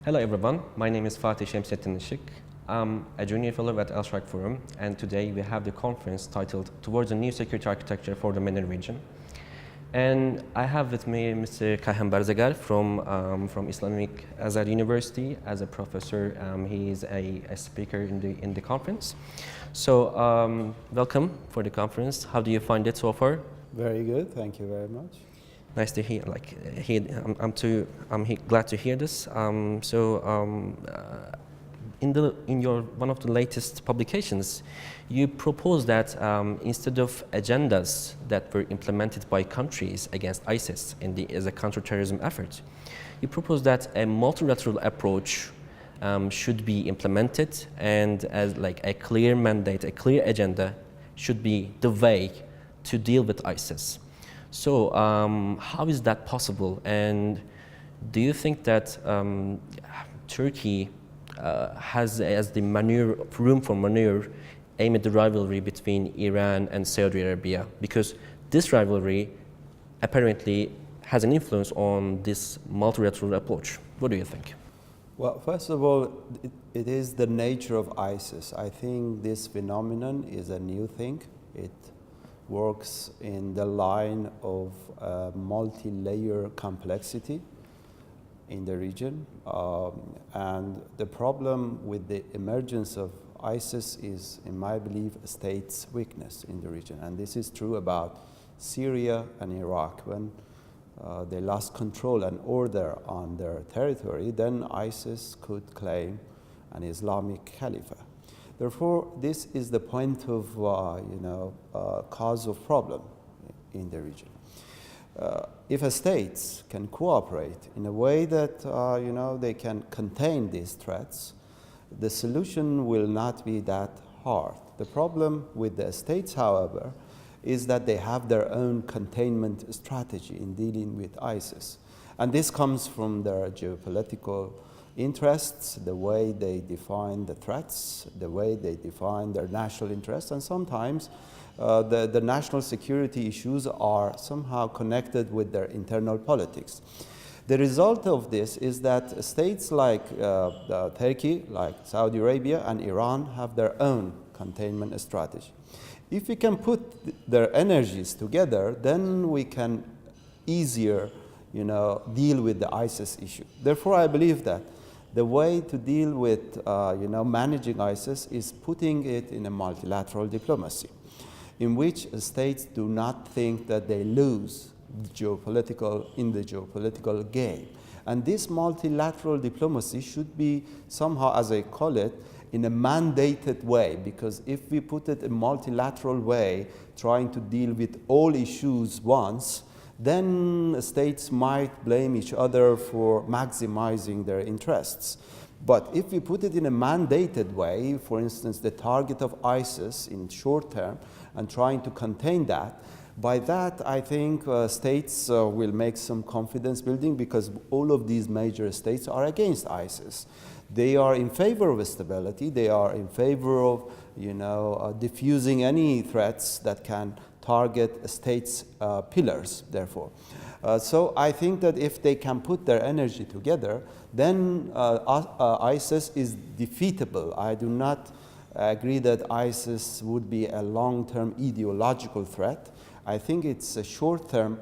Hello everyone, my name is Fatih Şemsettin Işık. I'm a junior fellow at Sharq Forum, and today we have the conference titled Towards a New Security Architecture for the Mena region. And I have with me Mr. Kayhan Barzegar from Islamic Azhar University as a professor. He is a speaker in the conference. So welcome for the conference. How do you find it so far? Very good, thank you very much. Nice to hear. I'm glad to hear this. In your one of the latest publications, you propose that instead of agendas that were implemented by countries against ISIS as a counterterrorism effort, you propose that a multilateral approach should be implemented, and as like a clear mandate, a clear agenda should be the way to deal with ISIS. So how is that possible? And do you think that Turkey has the room for maneuver aimed at the rivalry between Iran and Saudi Arabia? Because this rivalry apparently has an influence on this multilateral approach. What do you think? Well, first of all, it is the nature of ISIS. I think this phenomenon is a new thing. It works in the line of multi-layer complexity in the region. And the problem with the emergence of ISIS is, in my belief, a state's weakness in the region. And this is true about Syria and Iraq. When they lost control and order on their territory, then ISIS could claim an Islamic caliphate. Therefore, this is the point of cause of problem in the region. If a states can cooperate in a way that they can contain these threats, the solution will not be that hard. The problem with the states, however, is that they have their own containment strategy in dealing with ISIS. And this comes from their geopolitical interests, the way they define the threats, the way they define their national interests, and sometimes the national security issues are somehow connected with their internal politics. The result of this is that states like Turkey, like Saudi Arabia and Iran have their own containment strategy. If we can put their energies together, then we can easier deal with the ISIS issue. Therefore, I believe that the way to deal with managing ISIS is putting it in a multilateral diplomacy, in which states do not think that they lose in the geopolitical game. And this multilateral diplomacy should be somehow, as I call it, in a mandated way, because if we put it in a multilateral way, trying to deal with all issues once, then states might blame each other for maximizing their interests. But if we put it in a mandated way, for instance, the target of ISIS in short term, and trying to contain that, by that I think states will make some confidence building, because all of these major states are against ISIS. They are in favor of stability, they are in favor of diffusing any threats that can target states' pillars, therefore. So I think that if they can put their energy together, then ISIS is defeatable. I do not agree that ISIS would be a long-term ideological threat. I think it's a short-term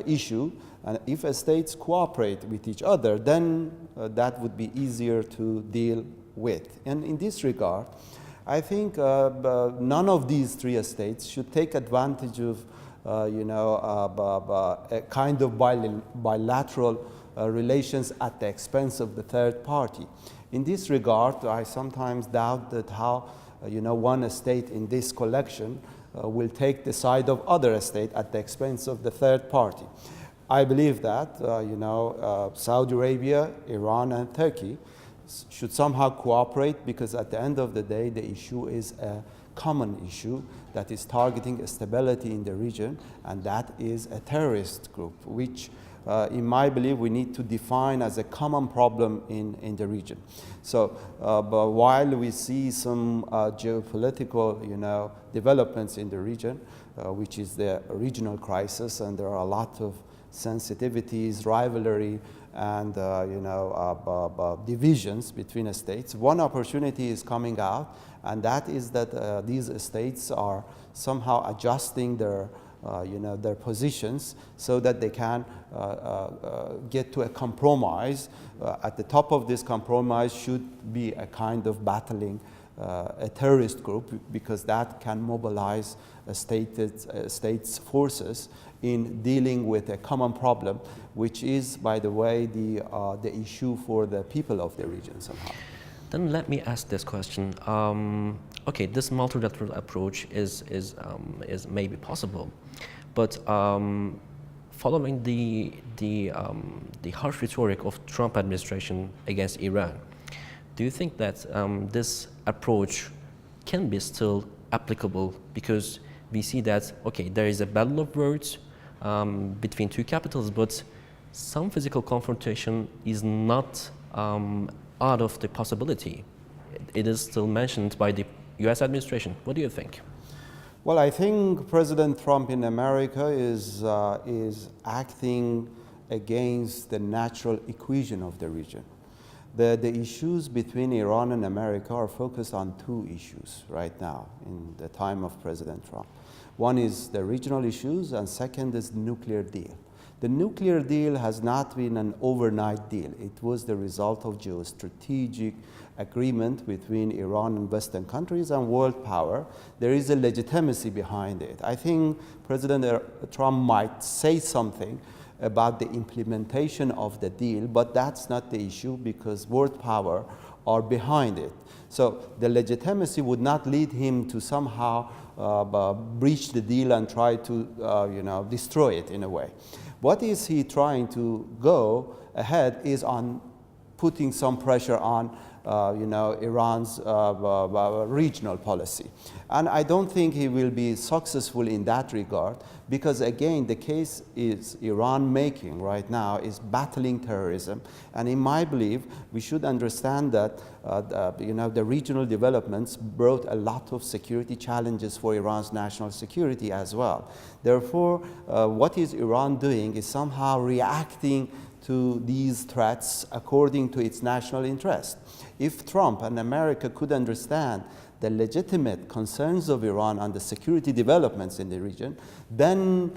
issue, and if states cooperate with each other, then that would be easier to deal with. And in this regard, I think none of these three states should take advantage of a kind of bilateral relations at the expense of the third party. In this regard, I sometimes doubt that how one state in this collection will take the side of other state at the expense of the third party. I believe that Saudi Arabia, Iran, and Turkey should somehow cooperate, because at the end of the day, the issue is a common issue that is targeting stability in the region, and that is a terrorist group, which in my belief we need to define as a common problem in the region. So but while we see some geopolitical developments in the region, which is the regional crisis, and there are a lot of sensitivities, rivalry, and divisions between states. One opportunity is coming out, and that is that these states are somehow adjusting their their positions so that they can get to a compromise. At the top of this compromise should be a kind of battling a terrorist group, because that can mobilize states' forces in dealing with a common problem, which is, by the way, the issue for the people of the region somehow. Then let me ask this question. Okay, this multilateral approach is maybe possible, but following the harsh rhetoric of Trump administration against Iran, do you think that this approach can be still applicable? Because we see that, okay, there is a battle of words between two capitals, but some physical confrontation is not out of the possibility. It is still mentioned by the US administration. What do you think? Well, I think President Trump in America is acting against the natural equation of the region. The issues between Iran and America are focused on two issues right now in the time of President Trump. One is the regional issues, and second is the nuclear deal. The nuclear deal has not been an overnight deal. It was the result of geostrategic agreement between Iran and Western countries and world power. There is a legitimacy behind it. I think President Trump might say something about the implementation of the deal, but that's not the issue, because world power are behind it. So the legitimacy would not lead him to somehow breach the deal and try to destroy it in a way. What is he trying to go ahead is on putting some pressure on Iran's regional policy. And I don't think he will be successful in that regard, because again, the case is Iran making right now is battling terrorism. And in my belief, we should understand that the regional developments brought a lot of security challenges for Iran's national security as well. Therefore, what is Iran doing is somehow reacting to these threats according to its national interest. If Trump and America could understand the legitimate concerns of Iran on the security developments in the region, then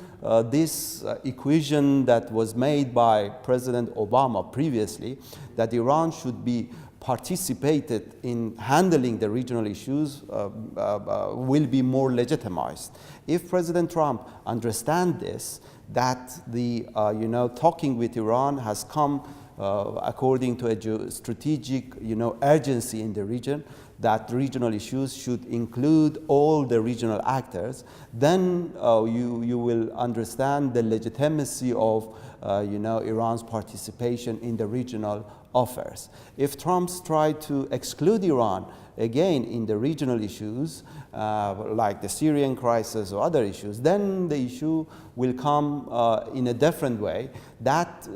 this equation that was made by President Obama previously, that Iran should be participated in handling the regional issues, will be more legitimized. If President Trump understands this, that the talking with Iran has come according to a strategic urgency in the region, that regional issues should include all the regional actors, then you will understand the legitimacy of Iran's participation in the regional affairs. If Trump's tried to exclude Iran again in the regional issues, like the Syrian crisis or other issues, then the issue will come in a different way. That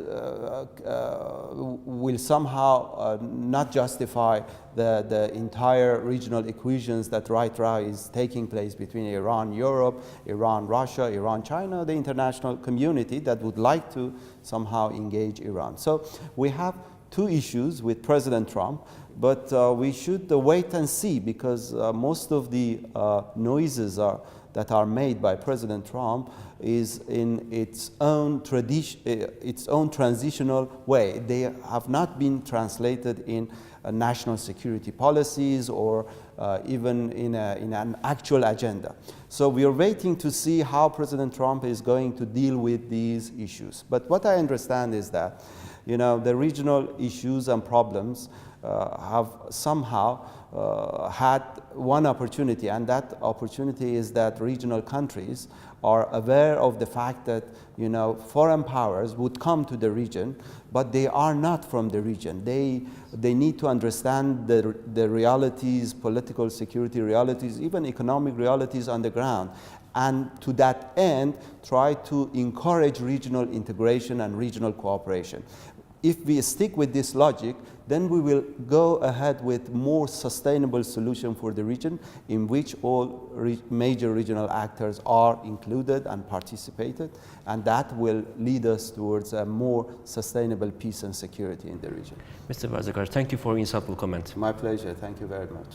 will somehow not justify the entire regional equations that right now is taking place between Iran, Europe, Iran, Russia, Iran, China, the international community that would like to somehow engage Iran. So we have two issues with President Trump, but we should wait and see, because most of the noises that are made by President Trump is in its own transitional way. They have not been translated in national security policies or even in an actual agenda. So we are waiting to see how President Trump is going to deal with these issues. But what I understand is that the regional issues and problems have somehow had one opportunity, and that opportunity is that regional countries are aware of the fact that foreign powers would come to the region, but they are not from the region. They need to understand the realities, political security realities, even economic realities on the ground, and to that end try to encourage regional integration and regional cooperation. if we stick with this logic, then we will go ahead with more sustainable solution for the region in which all major regional actors are included and participated, and that will lead us towards a more sustainable peace and security in the region. Mr. Barzegar, thank you for your insightful comment. My pleasure. Thank you very much.